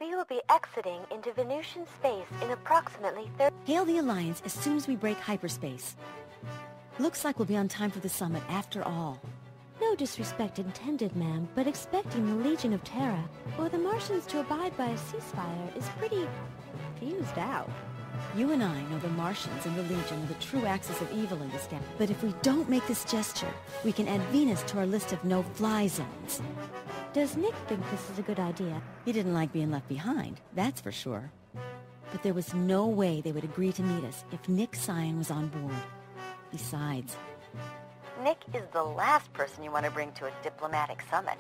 We will be exiting into Venusian space in approximately 30... Hail the Alliance as soon as we break hyperspace. Looks like we'll be on time for the summit after all. No disrespect intended, ma'am, but expecting the Legion of Terra or the Martians to abide by a ceasefire is pretty fused out. You and I know the Martians and the Legion are the true axis of evil in this game. But if we don't make this gesture, we can add Venus to our list of no-fly zones. Does Nick think this is a good idea? He didn't like being left behind, that's for sure. But there was no way they would agree to meet us if Nick Cyan was on board. Besides, Nick is the last person you want to bring to a diplomatic summit.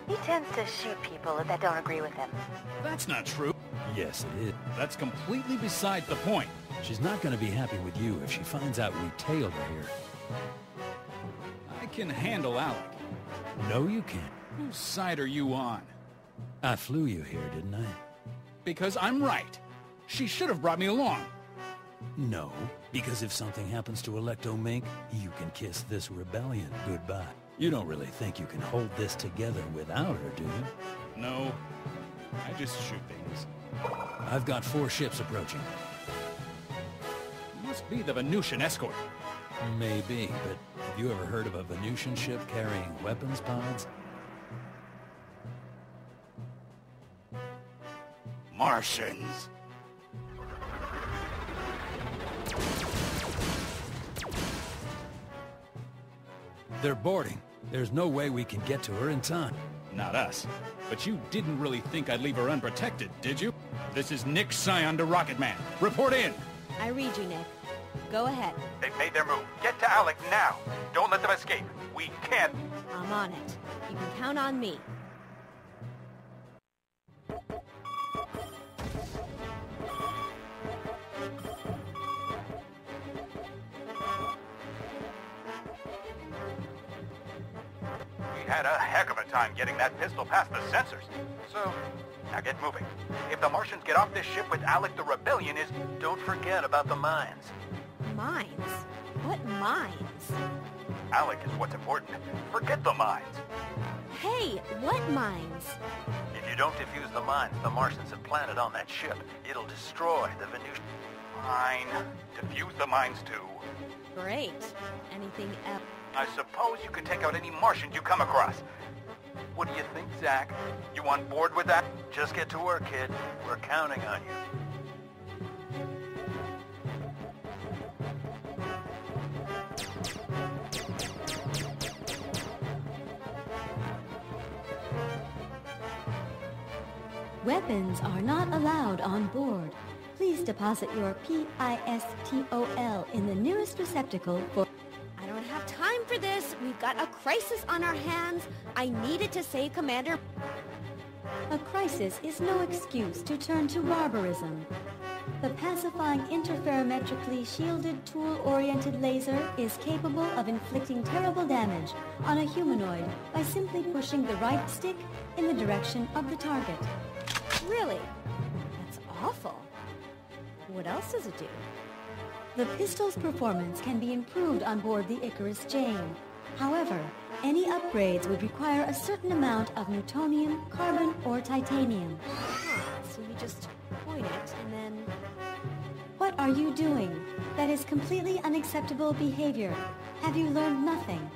He tends to shoot people that don't agree with him. That's not true. Yes, it is. That's completely beside the point. She's not going to be happy with you if she finds out we tailed her here. I can handle Alec. No, you can't. Whose side are you on? I flew you here, didn't I? Because I'm right. She should have brought me along. No, because if something happens to Electo Mink, you can kiss this rebellion goodbye. You don't really think you can hold this together without her, do you? No. I just shoot things. I've got 4 ships approaching. Must be the Venusian escort. Maybe, but have you ever heard of a Venusian ship carrying weapons pods? Martians. They're boarding. There's no way we can get to her in time. Not us. But you didn't really think I'd leave her unprotected, did you? This is Nick Cyan to Rocketman. Report in! I read you, Nick. Go ahead. They've made their move. Get to Alec now. Don't let them escape. We can't... I'm on it. You can count on me. We had a heck of a time getting that pistol past the sensors. So, now get moving. If the Martians get off this ship with Alec, the rebellion is... Don't forget about the mines. Mines? What mines? Alec is what's important. Forget the mines. Hey, what mines? If you don't defuse the mines the Martians have planted on that ship, it'll destroy the Venusian... Fine. Defuse the mines too. Great. Anything else? I suppose you could take out any Martian you come across. What do you think, Zach? You on board with that? Just get to work, kid. We're counting on you. weapons are not allowed on board. Please deposit your PISTOL in the nearest receptacle for... I don't have time for this. We've got a crisis on our hands. I needed to save Commander... A crisis is no excuse to turn to barbarism. The pacifying interferometrically shielded tool-oriented laser is capable of inflicting terrible damage on a humanoid by simply pushing the right stick in the direction of the target. Really? That's awful. What else does it do? The pistol's performance can be improved on board the Icarus Jane. However, any upgrades would require a certain amount of newtonium, carbon, or titanium. So you just point it and then... What are you doing? That is completely unacceptable behavior. Have you learned nothing?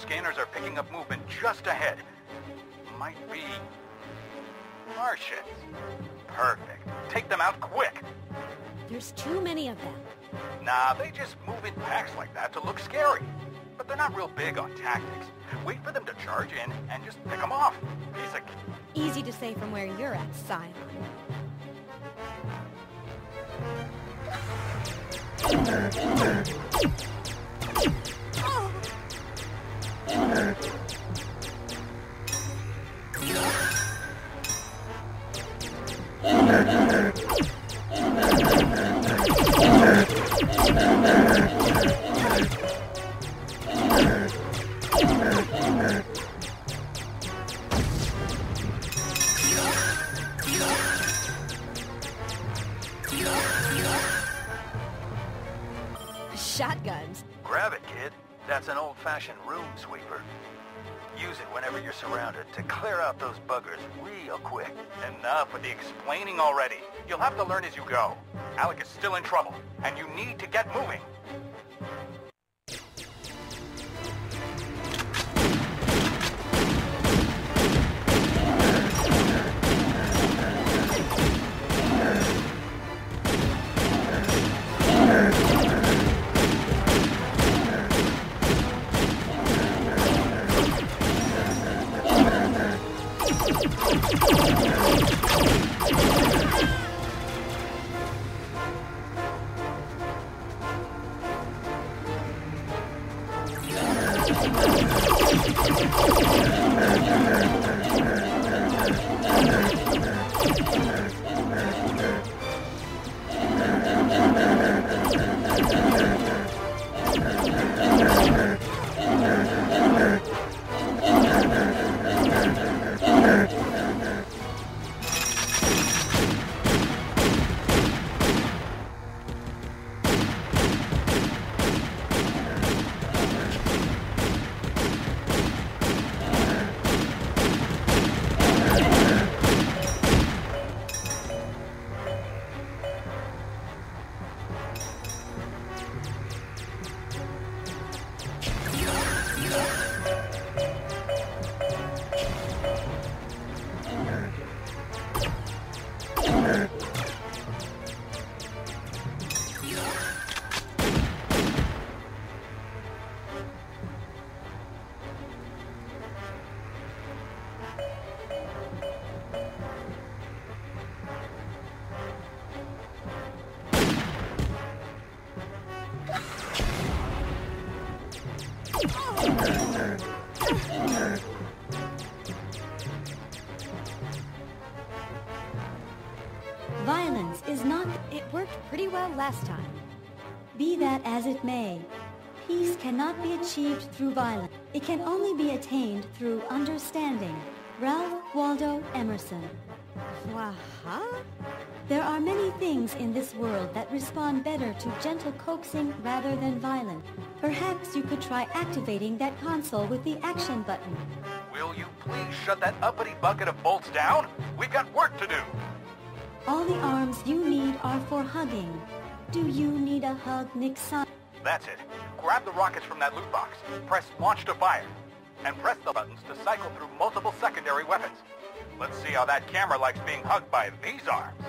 Scanners are picking up movement just ahead. Might be... Martians. Perfect. Take them out quick. There's too many of them. Nah, they just move in packs like that to look scary. But they're not real big on tactics. Wait for them to charge in and just pick them off. Piece of... Easy to say from where you're at, Cyan. shotguns. Grab it, kid. That's an old-fashioned room sweeper. Use it whenever you're surrounded to clear out those buggers real quick. Enough with the explaining already. You'll have to learn as you go. Alec is still in trouble, and you need to get moving. Violence is not... It worked pretty well last time. Be that as it may, peace cannot be achieved through violence. It can only be attained through understanding. Ralph Waldo Emerson. What? There are many things in this world that respond better to gentle coaxing rather than violence. Perhaps you could try activating that console with the action button. Will you please shut that uppity bucket of bolts down? We've got work to do. All the arms you need are for hugging. Do you need a hug, Nick? That's it. Grab the rockets from that loot box. Press launch to fire. And press the buttons to cycle through multiple secondary weapons. Let's see how that camera likes being hugged by these arms.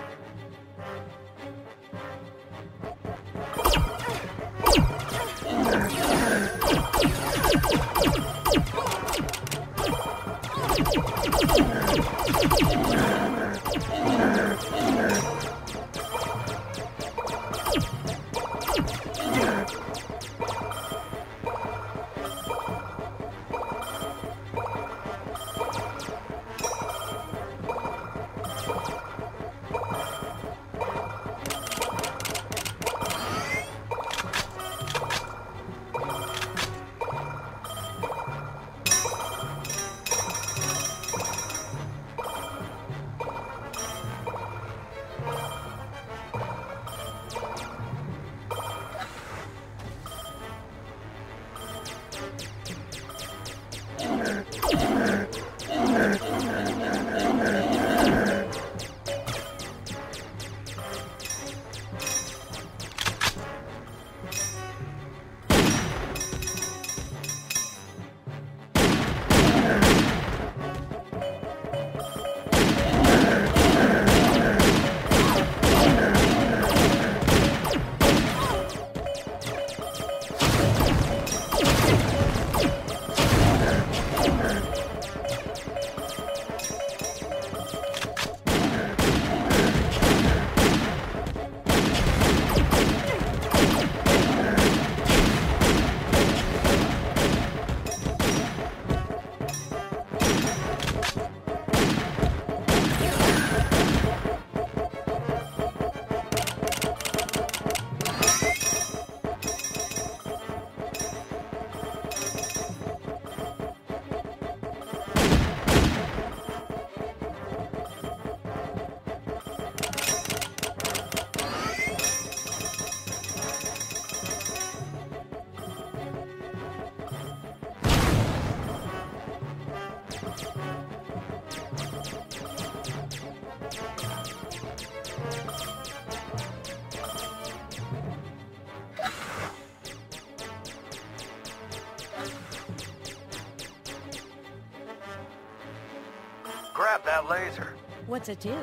Grab that laser. What's it do?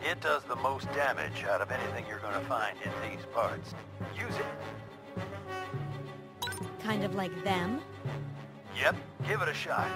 It does the most damage out of anything you're gonna find in these parts. Use it. Kind of like them? Yep, give it a shot.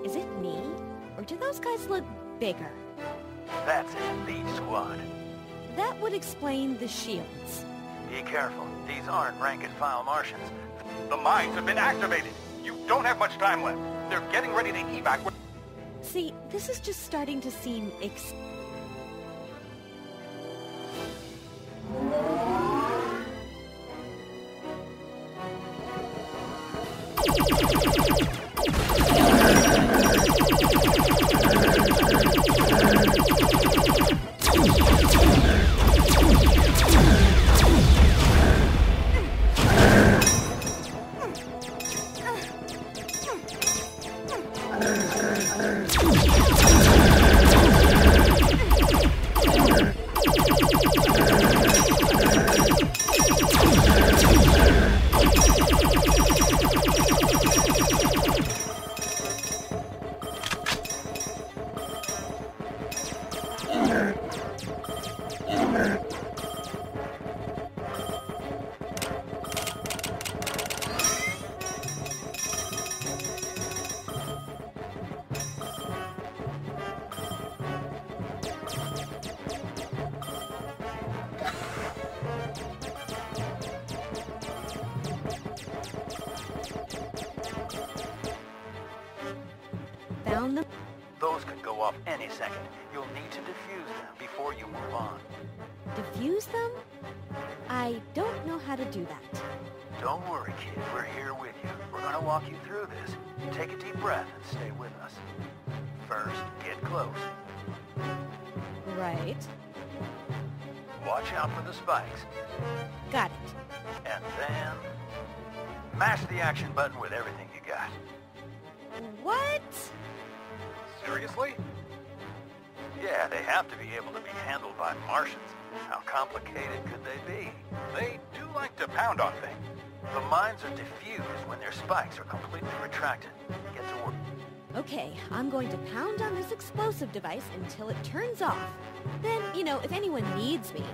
Is it me? Or do those guys look bigger? That's an elite squad. That would explain the shields. Be careful. These aren't rank-and-file Martians. The mines have been activated. You don't have much time left. They're getting ready to evac. See, this is just starting to seem found them. Those could go off any second. You'll need to defuse them before you move on. Defuse them? I don't know how to do that. Don't worry, kid. We're here with you. We're gonna walk you through this. Take a deep breath and stay with us. First, get close. Right. Watch out for the spikes. Got it. And then... mash the action button with everything you got. What? Seriously? Yeah, they have to be able to be handled by Martians. How complicated could they be? They do like to pound on things. The mines are diffused when their spikes are completely retracted. Get to work. Okay, I'm going to pound on this explosive device until it turns off. Then, you know, if anyone needs me.